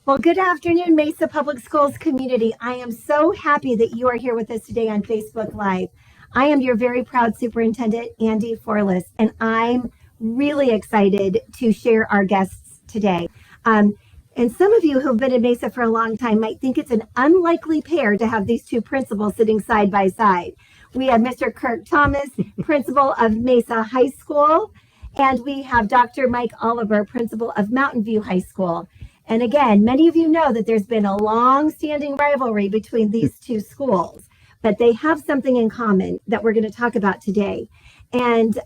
Well, good afternoon, Mesa Public Schools community. I am so happy that you are here with us today on Facebook Live. I am your very proud superintendent, Andy Forlis, and I'm really excited to share our guests today. And some of you who've been in Mesa for a long time might think it's an unlikely pair to have these two principals sitting side by side. We have Mr. Kirk Thomas, principal of Mesa High School, and we have Dr. Mike Oliver, principal of Mountain View High School. And again, many of you know that there's been a long-standing rivalry between these two schools, but they have something in common that we're going to talk about today. And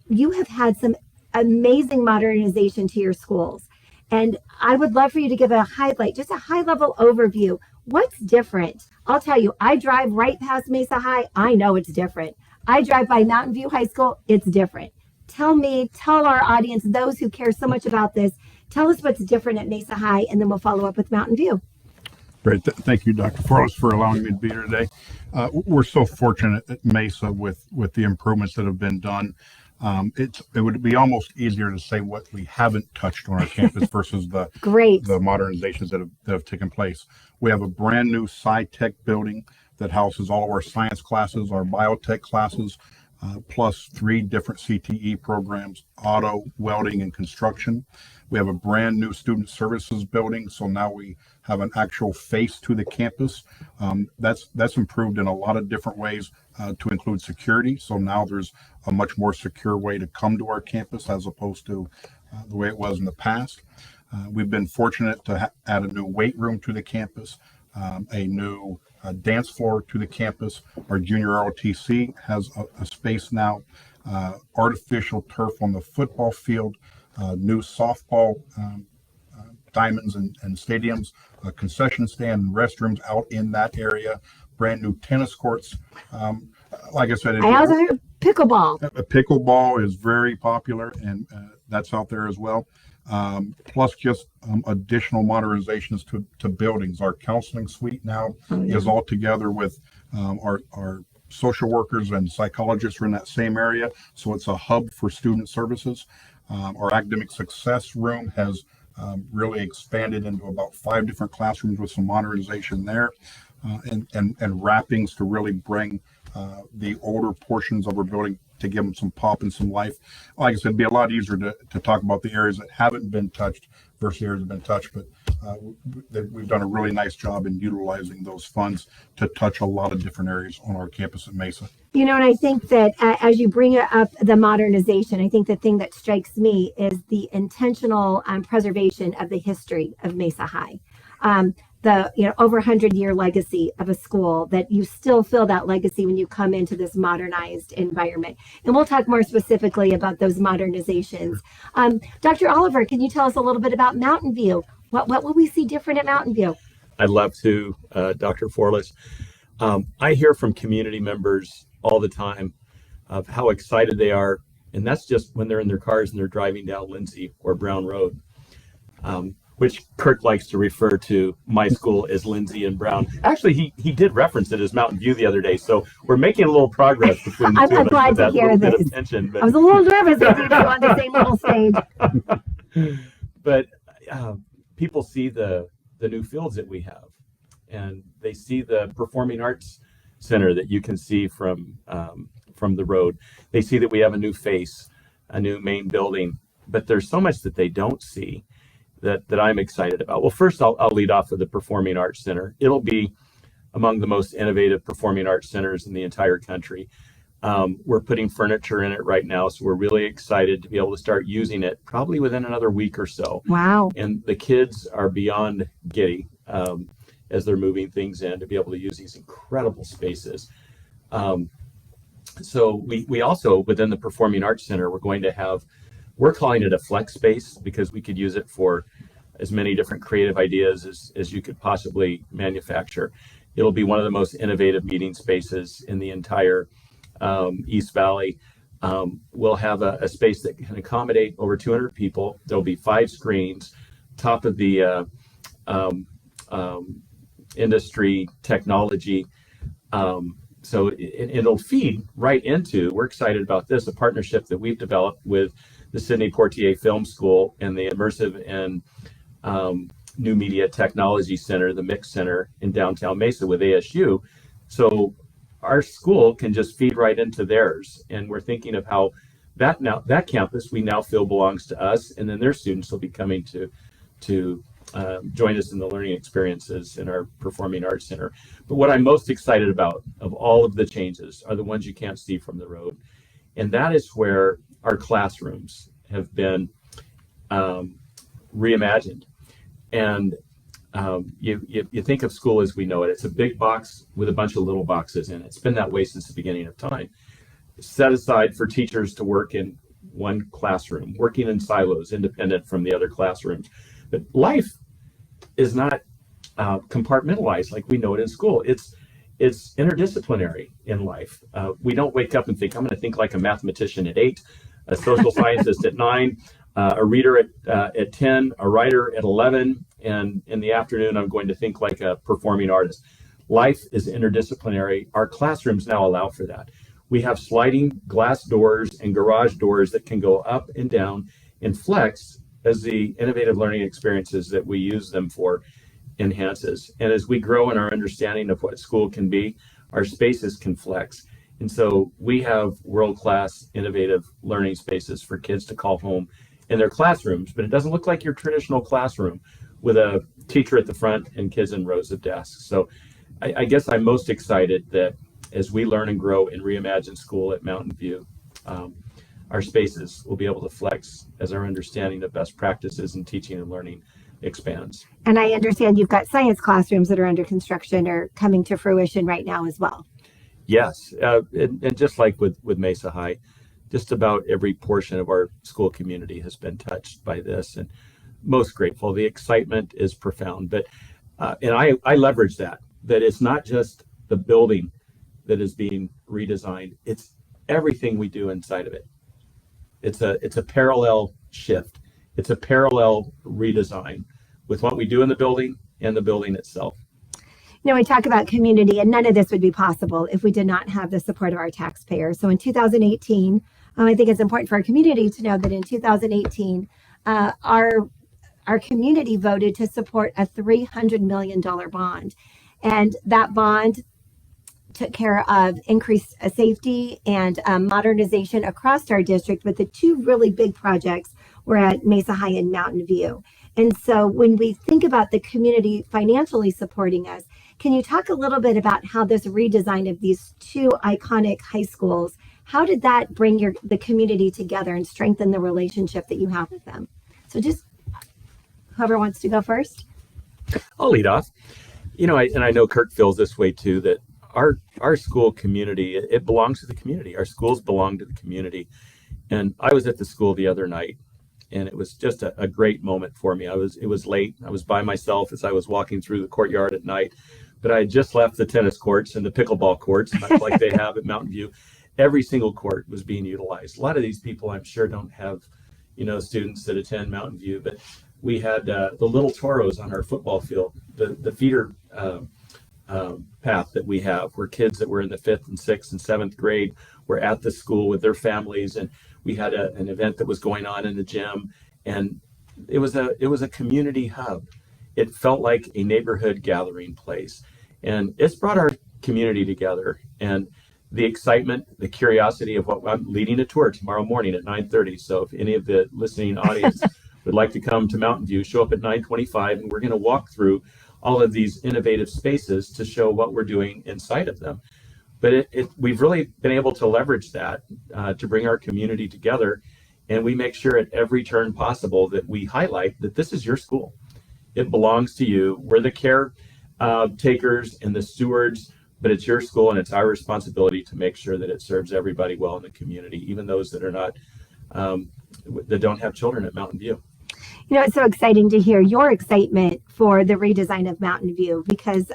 you have had some amazing modernization to your schools. And I would love for you to give a highlight, just a high-level overview. What's different? I'll tell you, I drive right past Mesa High. I know it's different. I drive by Mountain View High School. It's different. Tell our audience, those who care so much about this, tell us what's different at Mesa High, and then we'll follow up with Mountain View. Great. Thank you, Dr. Forlis, for allowing me to be here today. We're so fortunate at Mesa with the improvements that have been done. It would be almost easier to say what we haven't touched on our campus versus the modernizations that have taken place. We have a brand new sci-tech building that houses all of our science classes, our biotech classes, plus 3 different CTE programs, auto, welding, and construction. We have a brand new student services building, so now we have an actual face to the campus. That's improved in a lot of different ways to include security. So now there's a much more secure way to come to our campus as opposed to the way it was in the past. We've been fortunate to add a new weight room to the campus, a new dance floor to the campus. Our junior ROTC has a space now, artificial turf on the football field, new softball diamonds and stadiums, a concession stand and restrooms out in that area, brand new tennis courts. Like I said, I also heard pickleball. Pickleball is very popular, and that's out there as well. Plus just additional modernizations to buildings. Our counseling suite now is all together with our social workers and psychologists are in that same area, so it's a hub for student services. Our academic success room has really expanded into about 5 different classrooms with some modernization there, and wrappings to really bring the older portions of our building to give them some pop and some life. Like I said, it'd be a lot easier to talk about the areas that haven't been touched versus the areas that have been touched, but we've done a really nice job in utilizing those funds to touch a lot of different areas on our campus at Mesa. You know, and I think that as you bring up the modernization, I think the thing that strikes me is the intentional preservation of the history of Mesa High. The over 100-year legacy of a school, that you still feel that legacy when you come into this modernized environment. And we'll talk more specifically about those modernizations. Dr. Oliver, can you tell us a little bit about Mountain View? What will we see different at Mountain View? I'd love to, Dr. Forlis. I hear from community members all the time of how excited they are, and that's just when they're in their cars and they're driving down Lindsay or Brown Road. Which Kirk likes to refer to my school as Lindsay and Brown. Actually, he did reference it as Mountain View the other day, so we're making a little progress between the two I'm glad to hear this. Tension, I was a little nervous with you two on the same little stage. But people see the new fields that we have, and they see the Performing Arts Center that you can see from the road. They see that we have a new face, a new main building, but there's so much that they don't see that I'm excited about. Well, first I'll lead off with the Performing Arts Center. It'll be among the most innovative performing arts centers in the entire country. We're putting furniture in it right now, so we're really excited to be able to start using it probably within another week or so. Wow. And the kids are beyond giddy as they're moving things in to be able to use these incredible spaces. So we also, within the Performing Arts Center, we're calling it a flex space because we could use it for as many different creative ideas as you could possibly manufacture. It'll be one of the most innovative meeting spaces in the entire East Valley. We'll have a space that can accommodate over 200 people. There'll be 5 screens, top of the industry technology. So it'll feed right into, we're excited about this, a partnership that we've developed with the Sidney Poitier Film School and the Immersive and New Media Technology Center, the Mix Center in downtown Mesa with ASU. So our school can just feed right into theirs. And we're thinking of how that campus we now feel belongs to us, and then their students will be coming to join us in the learning experiences in our Performing Arts Center. But what I'm most excited about of all of the changes are the ones you can't see from the road. And that is where our classrooms have been reimagined. And you think of school as we know it. It's a big box with a bunch of little boxes in it. It's been that way since the beginning of time. Set aside for teachers to work in one classroom, working in silos, independent from the other classrooms. But life is not compartmentalized like we know it in school. It's interdisciplinary in life. We don't wake up and think, I'm going to think like a mathematician at 8, a social scientist at 9, a reader at 10, a writer at 11, and in the afternoon, I'm going to think like a performing artist. Life is interdisciplinary. Our classrooms now allow for that. We have sliding glass doors and garage doors that can go up and down and flex as the innovative learning experiences that we use them for enhances. And as we grow in our understanding of what school can be, our spaces can flex. And so we have world-class innovative learning spaces for kids to call home in their classrooms, but it doesn't look like your traditional classroom with a teacher at the front and kids in rows of desks. So I guess I'm most excited that as we learn and grow and reimagine school at Mountain View, our spaces will be able to flex as our understanding of best practices in teaching and learning expands. And I understand you've got science classrooms that are under construction or coming to fruition right now as well. Yes, and just like with Mesa High, just about every portion of our school community has been touched by this, and most grateful. The excitement is profound, but and I leverage that it's not just the building that is being redesigned, it's everything we do inside of it. It's a parallel shift. It's a parallel redesign with what we do in the building and the building itself. You know, we talk about community, and none of this would be possible if we did not have the support of our taxpayers. So in 2018, I think it's important for our community to know that in 2018, our community voted to support a $300 million bond. And that bond took care of increased safety and modernization across our district, but the two really big projects were at Mesa High and Mountain View. And so when we think about the community financially supporting us, can you talk a little bit about how this redesign of these two iconic high schools, how did that bring the community together and strengthen the relationship that you have with them? So just whoever wants to go first. I'll lead off. You know, I know Kirk feels this way too, that our school community, it belongs to the community. Our schools belong to the community. And I was at the school the other night, and it was just a great moment for me. It was late. I was by myself as I was walking through the courtyard at night, but I had just left the tennis courts and the pickleball courts, much like they have at Mountain View. Every single court was being utilized. A lot of these people, I'm sure, don't have, students that attend Mountain View, but we had the little toros on our football field, the feeder path that we have, where kids that were in the 5th and 6th and 7th grade were at the school with their families, and we had an event that was going on in the gym, and it was a community hub. It felt like a neighborhood gathering place, and it's brought our community together. And the excitement, the curiosity of what I'm leading a tour tomorrow morning at 9:30. So if any of the listening audience would like to come to Mountain View, show up at 9:25, and we're going to walk through all of these innovative spaces to show what we're doing inside of them. But we've really been able to leverage that to bring our community together, and we make sure at every turn possible that we highlight that this is your school. It belongs to you. We're the caretakers and the stewards, but it's your school, and it's our responsibility to make sure that it serves everybody well in the community, even those that are not, that don't have children at Mountain View. You know, it's so exciting to hear your excitement for the redesign of Mountain View, because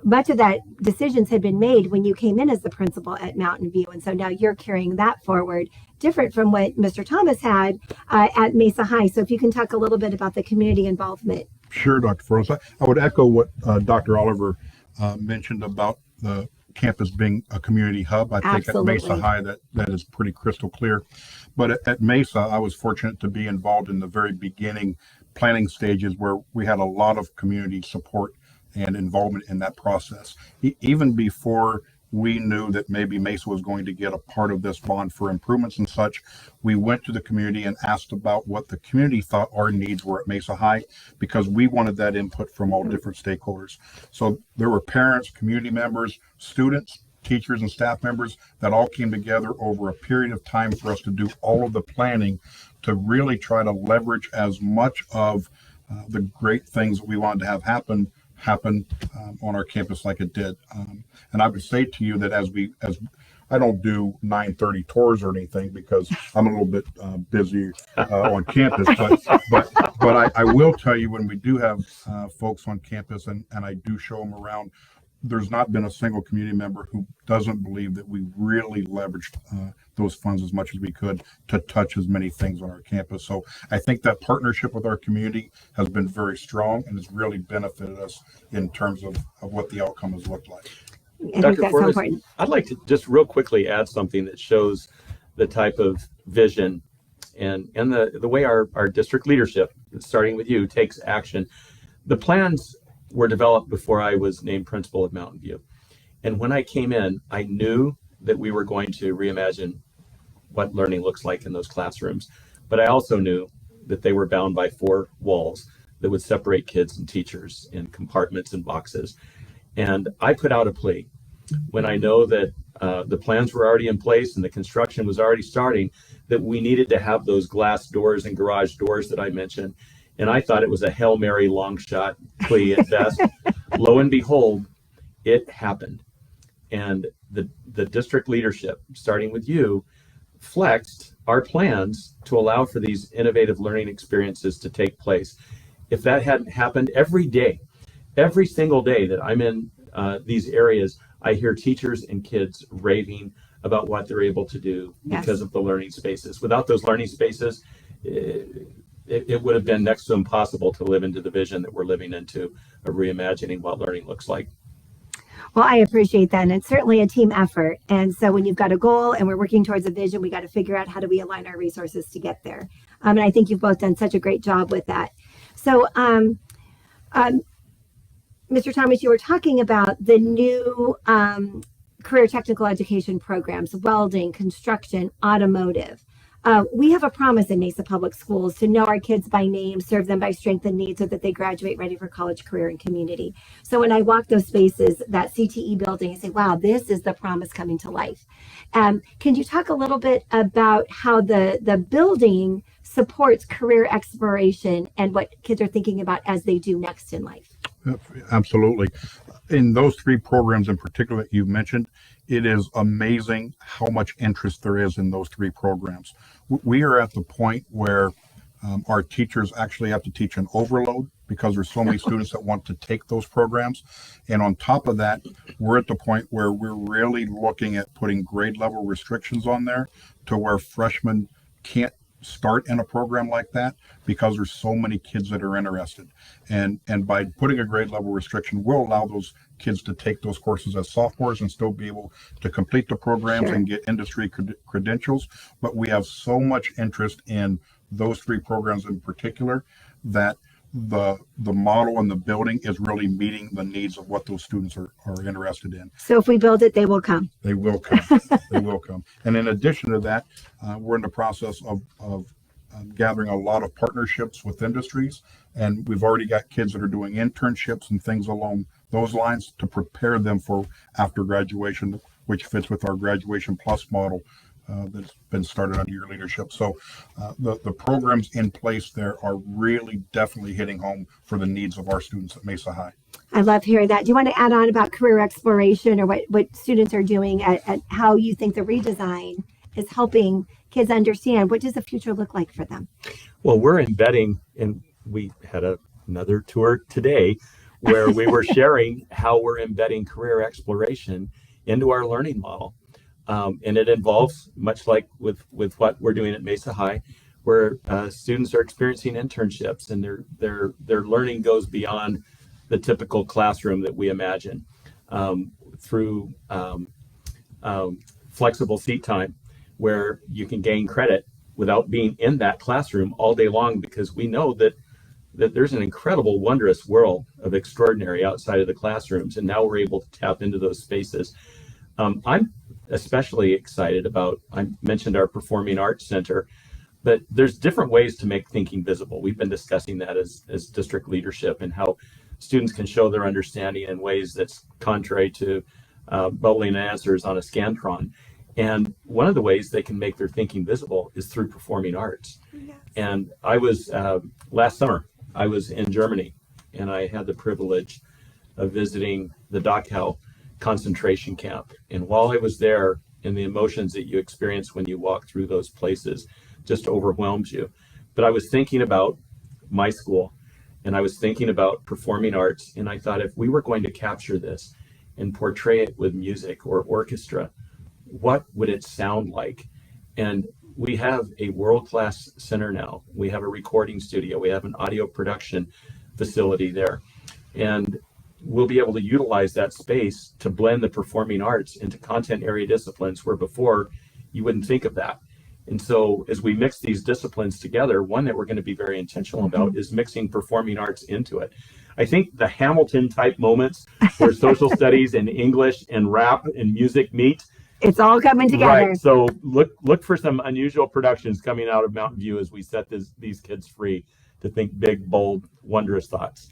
much of that decisions had been made when you came in as the principal at Mountain View. And so now you're carrying that forward, different from what Mr. Thomas had at Mesa High. So if you can talk a little bit about the community involvement. Sure, Dr. Furrows. I would echo what Dr. Oliver mentioned about the campus being a community hub. I think Absolutely. At Mesa High that is pretty crystal clear. But at Mesa, I was fortunate to be involved in the very beginning planning stages where we had a lot of community support and involvement in that process. Even before we knew that maybe Mesa was going to get a part of this bond for improvements and such, we went to the community and asked about what the community thought our needs were at Mesa High, because we wanted that input from all different stakeholders. So there were parents, community members, students, teachers, and staff members that all came together over a period of time for us to do all of the planning to really try to leverage as much of the great things that we wanted to have happen on our campus like it did. And I would say to you that as I don't do 9:30 tours or anything because I'm a little bit busy on campus, but I will tell you, when we do have folks on campus and I do show them around, there's not been a single community member who doesn't believe that we really leveraged those funds as much as we could to touch as many things on our campus. So I think that partnership with our community has been very strong and has really benefited us in terms of what the outcome has looked like. I think that's so important. I'd like to just real quickly add something that shows the type of vision and the way our district leadership, starting with you, takes action. The plans were developed before I was named principal at Mountain View. And when I came in, I knew that we were going to reimagine what learning looks like in those classrooms. But I also knew that they were bound by 4 walls that would separate kids and teachers in compartments and boxes. And I put out a plea when I know that the plans were already in place and the construction was already starting, that we needed to have those glass doors and garage doors that I mentioned. And I thought it was a Hail Mary long shot plea at best. Lo and behold, it happened. And the district leadership, starting with you, flexed our plans to allow for these innovative learning experiences to take place. If that hadn't happened, every day, every single day that I'm in these areas, I hear teachers and kids raving about what they're able to do because of the learning spaces. Without those learning spaces, it would have been next to impossible to live into the vision that we're living into of reimagining what learning looks like. Well, I appreciate that. And it's certainly a team effort. And so when you've got a goal and we're working towards a vision, we got to figure out how do we align our resources to get there. And I think you've both done such a great job with that. So, Mr. Thomas, you were talking about the new career technical education programs, welding, construction, automotive. We have a promise in Mesa Public Schools to know our kids by name, serve them by strength and need so that they graduate ready for college, career, and community. So when I walk those spaces, that CTE building, I say, wow, this is the promise coming to life. Can you talk a little bit about how the building supports career exploration and what kids are thinking about as they do next in life? Absolutely. In those 3 programs in particular that you've mentioned, it is amazing how much interest there is in those 3 programs. We are at the point where our teachers actually have to teach an overload because there's so many students that want to take those programs. And on top of that, we're at the point where we're really looking at putting grade level restrictions on there to where freshmen can't start in a program like that because there's so many kids that are interested. And by putting a grade level restriction, we'll allow those kids to take those courses as sophomores and still be able to complete the programs and get industry credentials. But we have so much interest in those 3 programs in particular that the model and the building is really meeting the needs of what those students are interested in. So if we build it, they will come. They will come. They will come. And in addition to that, we're in the process of gathering a lot of partnerships with industries. And we've already got kids that are doing internships and things along those lines to prepare them for after graduation, which fits with our Graduation Plus model that's been started under your leadership. So the programs in place there are really definitely hitting home for the needs of our students at Mesa High. I love hearing that. Do you want to add on about career exploration or what students are doing at how you think the redesign is helping kids understand what does the future look like for them? Well, we're embedding, and we had another tour today where we were sharing how we're embedding career exploration into our learning model. And it involves, much like with what we're doing at Mesa High, where students are experiencing internships and their learning goes beyond the typical classroom that we imagine through flexible seat time, where you can gain credit without being in that classroom all day long, because we know that that there's an incredible, wondrous world of extraordinary outside of the classrooms, and now we're able to tap into those spaces. I'm especially excited about, I mentioned our Performing Arts Center, but there's different ways to make thinking visible. We've been discussing that as district leadership, and how students can show their understanding in ways that's contrary to bubbling answers on a Scantron. And one of the ways they can make their thinking visible is through performing arts. Yes. And I was, last summer, I was in Germany, and I had the privilege of visiting the Dachau concentration camp. And while I was there, and the emotions that you experience when you walk through those places just overwhelms you. But I was thinking about my school, and I was thinking about performing arts, and I thought, if we were going to capture this and portray it with music or orchestra, what would it sound like? And we have a world-class center now. We have a recording studio. We have an audio production facility there. And we'll be able to utilize that space to blend the performing arts into content area disciplines where before you wouldn't think of that. And so as we mix these disciplines together, one that we're going to be very intentional about is mixing performing arts into it. I think the Hamilton type moments where social studies and English and rap and music meet, it's all coming together. Right. So look for some unusual productions coming out of Mountain View as we set these kids free to think big, bold, wondrous thoughts.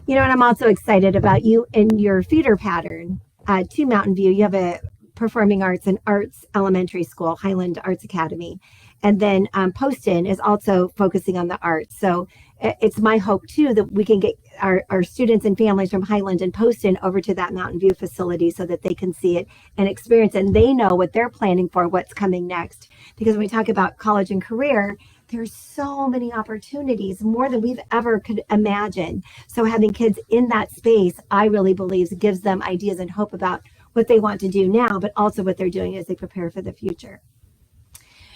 You know, and I'm also excited about you and your feeder pattern to Mountain View. You have a performing arts and arts elementary school, Highland Arts Academy. And then Poston is also focusing on the arts. So it's my hope, too, that we can get our students and families from Highland and Poston over to that Mountain View facility so that they can see it and experience it. And they know what they're planning for, what's coming next. Because when we talk about college and career, there's so many opportunities, more than we've ever could imagine. So having kids in that space, I really believe, gives them ideas and hope about what they want to do now, but also what they're doing as they prepare for the future.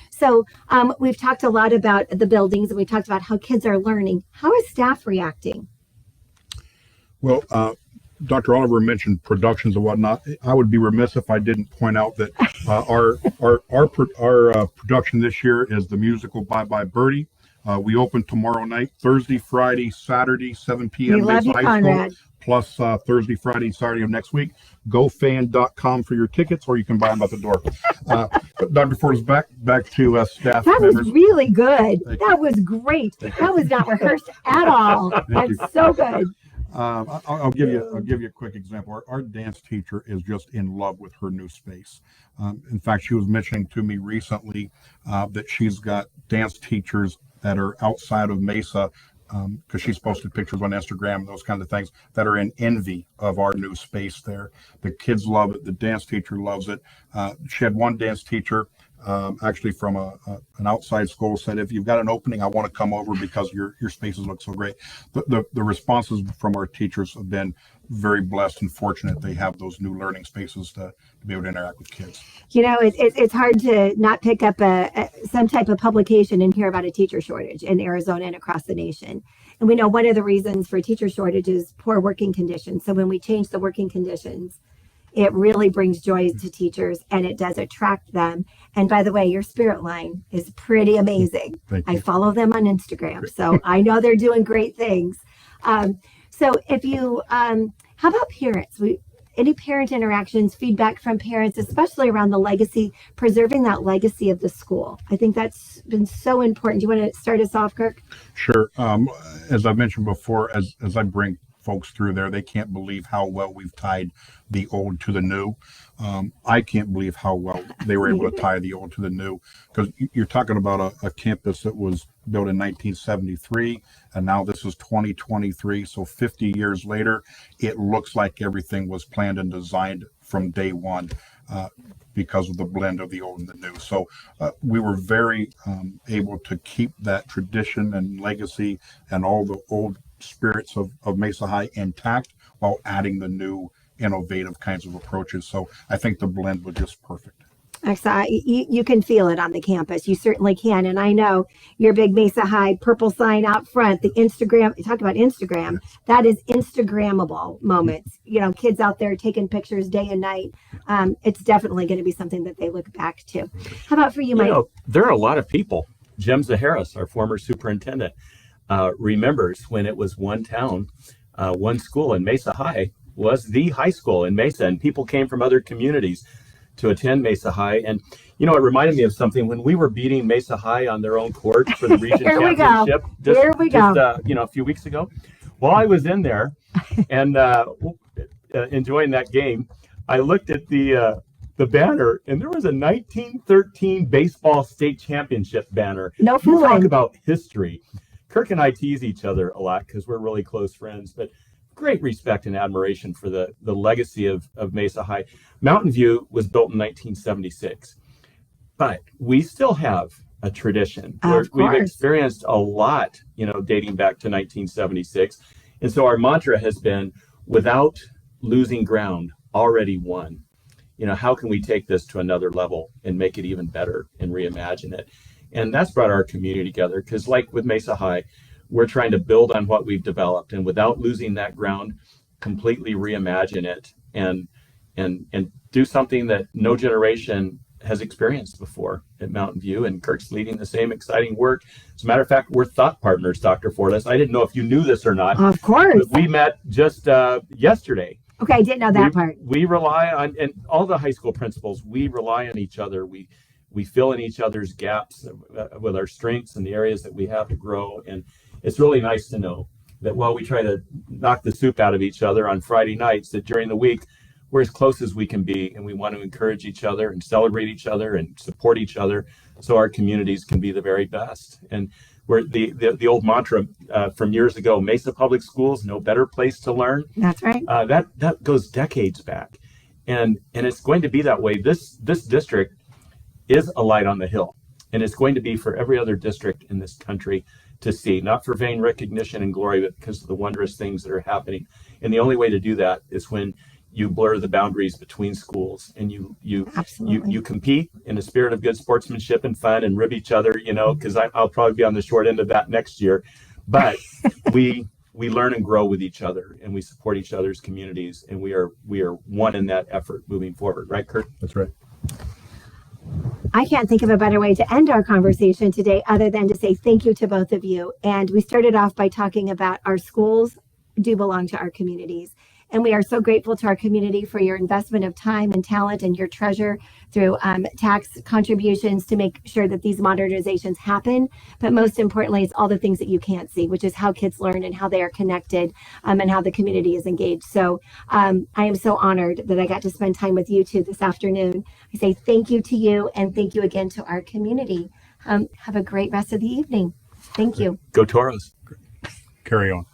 So we've talked a lot about the buildings, and we talked about how kids are learning. How is staff reacting? Well, Dr. Oliver mentioned productions and whatnot. I would be remiss if I didn't point out that our production this year is the musical Bye Bye Birdie. We open tomorrow night, Thursday, Friday, Saturday, 7 p.m. We love you, Conrad. Plus Thursday, Friday, Saturday of next week. GoFan.com for your tickets, or you can buy them at the door. Dr. Ford is back to staff That members. was really good. That was great. That was not rehearsed at all. That's so good. I'll give you a quick example. Our dance teacher is just in love with her new space. In fact, she was mentioning to me recently that she's got dance teachers that are outside of Mesa, because she's posted pictures on Instagram and those kinds of things, that are in envy of our new space there. The kids love it. The dance teacher loves it. She had one dance teacher actually from an outside school said, if you've got an opening, I want to come over because your spaces look so great. The responses from our teachers have been very blessed and fortunate. They have those new learning spaces to be able to interact with kids. You know, it's hard to not pick up some type of publication and hear about a teacher shortage in Arizona and across the nation. And we know one of the reasons for teacher shortage is poor working conditions. So when we change the working conditions, it really brings joy to teachers, and it does attract them. And by the way, your Spirit line is pretty amazing. I follow them on Instagram, so I know they're doing great things. So if you, how about parents? Any parent interactions, feedback from parents, especially around the legacy, preserving that legacy of the school? I think that's been so important. Do you want to start us off, Kirk? Sure. As I mentioned before, as I bring folks through there, they can't believe how well we've tied the old to the new. I can't believe how well they were able to tie the old to the new, because you're talking about a campus that was built in 1973, and now this is 2023. So 50 years later, it looks like everything was planned and designed from day one, because of the blend of the old and the new. So we were very able to keep that tradition and legacy and all the old spirits of Mesa High intact while adding the new innovative kinds of approaches. So I think the blend was just perfect. Excellent. You can feel it on the campus. You certainly can. And I know your big Mesa High purple sign out front, the Instagram, talk about Instagram, yes. That is Instagrammable moments. You know, kids out there taking pictures day and night. It's definitely going to be something that they look back to. How about for you, Mike? There are a lot of people. Jim Zaharis, our former superintendent, remembers when it was one town, one school, and Mesa High was the high school in Mesa, and people came from other communities to attend Mesa High. And it reminded me of something when we were beating Mesa High on their own court for the region Here we go. championship Here we go. a few weeks ago. While I was in there and enjoying that game, I looked at the banner, and there was a 1913 baseball state championship banner. No You fooling. talk about history. Kirk and I tease each other a lot because we're really close friends, but great respect and admiration for the legacy of Mesa High. Mountain View was built in 1976, but we still have a tradition where Of we've course. experienced a lot, dating back to 1976. And so our mantra has been, without losing ground, already won. How can we take this to another level and make it even better and reimagine it? And that's brought our community together, because like with Mesa High, we're trying to build on what we've developed, and without losing that ground, completely reimagine it and do something that no generation has experienced before at Mountain View. And Kirk's leading the same exciting work. As a matter of fact, we're thought partners, Dr. Fortas. I didn't know if you knew this or not. Of course. But we met just yesterday. Okay, I didn't know that part. We rely on, and all the high school principals, we rely on each other. We fill in each other's gaps with our strengths and the areas that we have to grow. And it's really nice to know that while we try to knock the soup out of each other on Friday nights, that during the week, we're as close as we can be, and we want to encourage each other and celebrate each other and support each other so our communities can be the very best. And we're the old mantra from years ago, Mesa Public Schools, no better place to learn. That's right. That goes decades back. And it's going to be that way. This district is a light on the hill, and it's going to be for every other district in this country to see, not for vain recognition and glory, but because of the wondrous things that are happening. And the only way to do that is when you blur the boundaries between schools, and you compete in a spirit of good sportsmanship and fun and rib each other, because I'll probably be on the short end of that next year. But we learn and grow with each other, and we support each other's communities, and we are one in that effort moving forward. Right, Kurt? That's right. I can't think of a better way to end our conversation today other than to say thank you to both of you. And we started off by talking about our schools do belong to our communities. And we are so grateful to our community for your investment of time and talent and your treasure through tax contributions to make sure that these modernizations happen. But most importantly, it's all the things that you can't see, which is how kids learn and how they are connected and how the community is engaged. So I am so honored that I got to spend time with you two this afternoon. I say thank you to you, and thank you again to our community. Have a great rest of the evening. Thank you. Go Toros. Carry on.